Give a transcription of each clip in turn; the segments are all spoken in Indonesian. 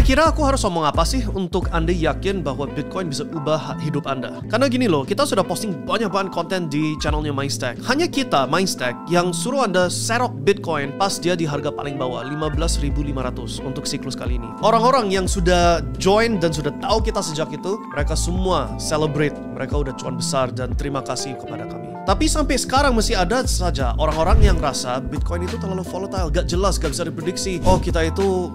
Kira-kira aku harus ngomong apa sih untuk Anda yakin bahwa Bitcoin bisa ubah hidup Anda? Karena gini loh, kita sudah posting banyak banget konten di channelnya Mindstack. Hanya kita, Mindstack, yang suruh Anda serok Bitcoin pas dia di harga paling bawah, 15.500 untuk siklus kali ini. Orang-orang yang sudah join dan sudah tahu kita sejak itu, mereka semua celebrate. Mereka udah cuan besar dan terima kasih kepada kami. Tapi sampai sekarang masih ada saja orang-orang yang rasa Bitcoin itu terlalu volatile, gak jelas, gak bisa diprediksi. Oh, kita itu,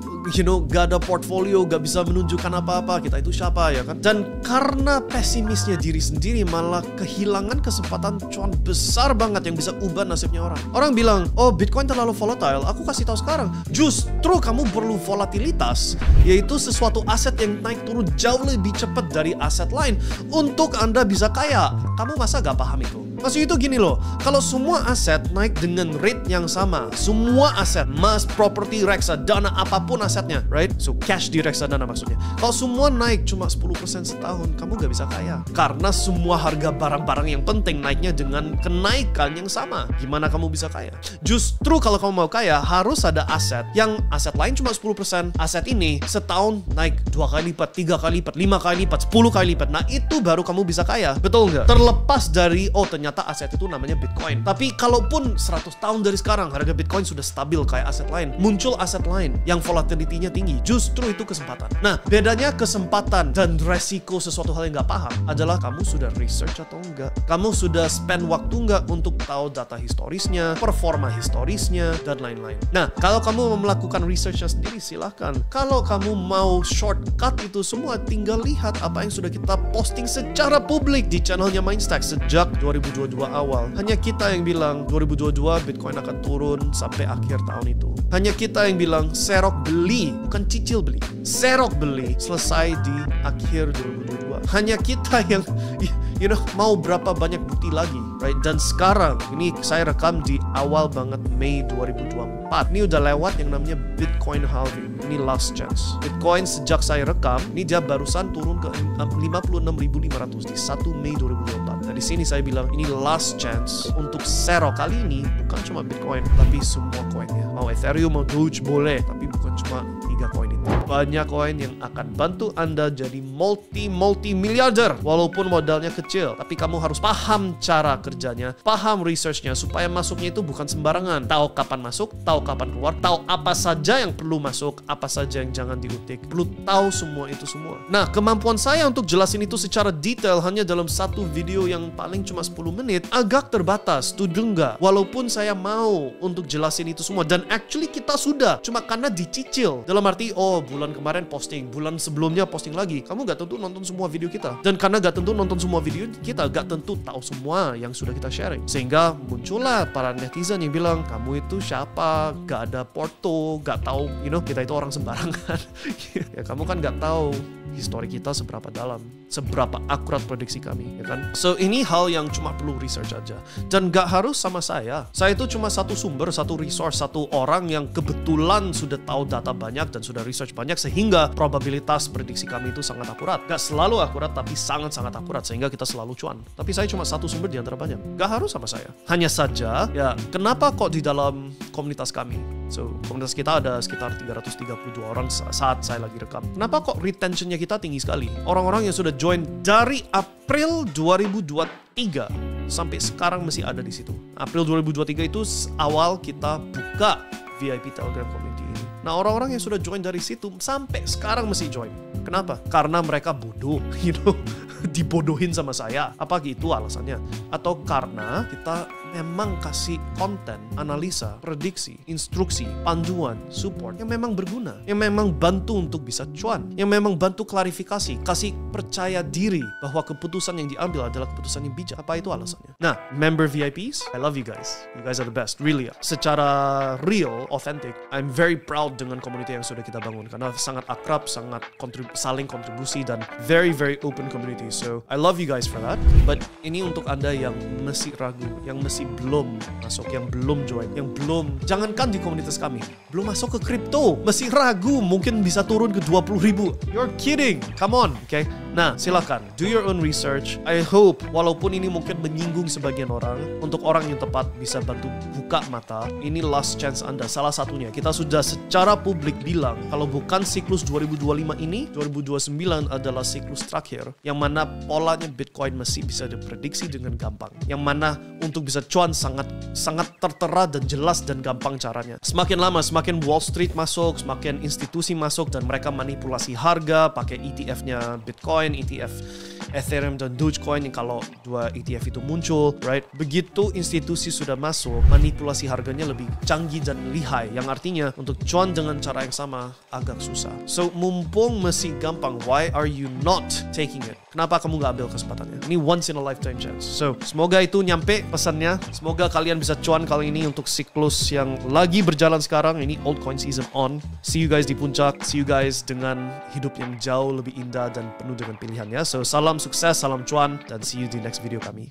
gak ada portfolio, gak bisa menunjukkan apa-apa, kita itu siapa, ya kan? Dan karena pesimisnya diri sendiri, malah kehilangan kesempatan cuan besar banget yang bisa ubah nasibnya orang. Orang bilang, oh Bitcoin terlalu volatile, aku kasih tahu sekarang. Justru kamu perlu volatilitas, yaitu sesuatu aset yang naik turun jauh lebih cepat dari aset lain untuk Anda bisa kaya. Kamu masa gak paham itu? Maksud itu gini loh, kalau semua aset naik dengan rate yang sama, semua aset, emas, properti, reksadana, apapun asetnya, right? So cash di reksadana maksudnya. Kalau semua naik cuma 10% setahun, kamu gak bisa kaya. Karena semua harga barang-barang yang penting naiknya dengan kenaikan yang sama. Gimana kamu bisa kaya? Justru kalau kamu mau kaya, harus ada aset yang aset lain cuma 10%. Aset ini setahun naik 2 kali lipat, 3 kali lipat, 5 kali lipat, 10 kali lipat. Nah itu baru kamu bisa kaya. Betul nggak? Terlepas dari, oh ternyata aset itu namanya Bitcoin. Tapi kalaupun 100 tahun dari sekarang harga Bitcoin sudah stabil kayak aset lain, muncul aset lain yang volatility-nya tinggi, justru itu kesempatan. Nah, bedanya kesempatan dan resiko sesuatu hal yang nggak paham adalah kamu sudah research atau enggak. Kamu sudah spend waktu nggak untuk tahu data historisnya, performa historisnya, dan lain-lain. Nah, kalau kamu mau melakukan researchnya sendiri, silahkan. Kalau kamu mau shortcut itu semua, tinggal lihat apa yang sudah kita posting secara publik di channelnya Mindstack sejak 2022 awal. Hanya kita yang bilang 2022 Bitcoin akan turun sampai akhir tahun itu. Hanya kita yang bilang serok beli, bukan cicil beli. Serok beli selesai di akhir 2022. Hanya kita yang mau berapa banyak bukti lagi, right? Dan sekarang ini saya rekam di awal banget Mei 2024. Ini udah lewat yang namanya Bitcoin halving. Ini last chance. Bitcoin sejak saya rekam, ini dia barusan turun ke 56.500 di 1 Mei 2024. Nah, di sini saya bilang ini last chance untuk serok kali ini, bukan cuma Bitcoin, tapi semua koinnya. Mau Ethereum, mau Doge boleh, tapi bukan cuma 3 koin itu. Banyak koin yang akan bantu Anda jadi multi miliarder walaupun modalnya kecil. Tapi kamu harus paham cara kerjanya, paham researchnya, supaya masuknya itu bukan sembarangan. Tahu kapan masuk, tahu kapan keluar, tahu apa saja yang perlu masuk, apa saja yang jangan diutik. Perlu tahu semua itu semua. Nah, kemampuan saya untuk jelasin itu secara detail hanya dalam satu video yang paling cuma 10 menit agak terbatas, setuju nggak? Walaupun saya mau untuk jelasin itu semua, dan actually kita sudah, cuma karena dicicil. Dalam arti, oh bulan kemarin posting, bulan sebelumnya posting lagi. Kamu gak tentu nonton semua video kita. Dan karena gak tentu nonton semua video kita, gak tentu tahu semua yang sudah kita sharing. Sehingga muncullah para netizen yang bilang, kamu itu siapa? Gak ada porto, gak tahu, kita itu orang sembarangan. Ya kamu kan gak tahu histori kita seberapa dalam, seberapa akurat prediksi kami, ya kan? So ini hal yang cuma perlu research aja, dan gak harus sama saya. Saya itu cuma satu sumber, satu resource, satu orang yang kebetulan sudah tahu data banyak dan sudah research banyak, sehingga probabilitas prediksi kami itu sangat akurat. Gak selalu akurat, tapi sangat-sangat akurat, sehingga kita selalu cuan. Tapi saya cuma satu sumber di antara banyak. Gak harus sama saya. Hanya saja, ya kenapa kok di dalam komunitas kami, so komunitas kita ada sekitar 332 orang saat saya lagi rekam, kenapa kok retentionnya kita tinggi sekali? Orang-orang yang sudah join dari April 2023 sampai sekarang masih ada di situ. April 2023 itu awal kita buka VIP Telegram Community ini. Nah, orang-orang yang sudah join dari situ sampai sekarang masih join. Kenapa? Karena mereka bodoh, dibodohin sama saya. Apa gitu alasannya? Atau karena kita memang kasih konten, analisa, prediksi, instruksi, panduan, support yang memang berguna, yang memang bantu untuk bisa cuan, yang memang bantu klarifikasi, kasih percaya diri bahwa keputusan yang diambil adalah keputusan yang bijak. Apa itu alasannya? Nah, member VIPs, I love you guys. You guys are the best, really. Secara real, authentic, I'm very proud dengan community yang sudah kita bangun karena sangat akrab, sangat saling kontribusi, dan very open community. So, I love you guys for that. But ini untuk Anda yang masih ragu, yang masih masih belum masuk, yang belum join, yang belum, jangankan di komunitas kami, belum masuk ke kripto, masih ragu mungkin bisa turun ke 20.000. You're kidding, come on, okay? Nah, silakan do your own research. I hope walaupun ini mungkin menyinggung sebagian orang, untuk orang yang tepat bisa bantu buka mata. Ini last chance Anda. Salah satunya, kita sudah secara publik bilang kalau bukan siklus 2025 ini, 2029 adalah siklus terakhir yang mana polanya Bitcoin masih bisa diprediksi dengan gampang. Yang mana untuk bisa cuan sangat tertera dan jelas dan gampang caranya. Semakin lama, semakin Wall Street masuk, semakin institusi masuk dan mereka manipulasi harga pakai ETF-nya Bitcoin, ETF Ethereum dan Dogecoin yang kalau dua ETF itu muncul, right? Begitu institusi sudah masuk, manipulasi harganya lebih canggih dan lihai, yang artinya untuk cuan dengan cara yang sama agak susah. So, mumpung masih gampang, why are you not taking it? Kenapa kamu gak ambil kesempatannya? Ini once in a lifetime chance. So, semoga itu nyampe pesannya. Semoga kalian bisa cuan kali ini untuk siklus yang lagi berjalan sekarang. Ini altcoin season on. See you guys di puncak. See you guys dengan hidup yang jauh lebih indah dan penuh dengan pilihannya. So, salam sukses, salam cuan, dan see you di next video kami.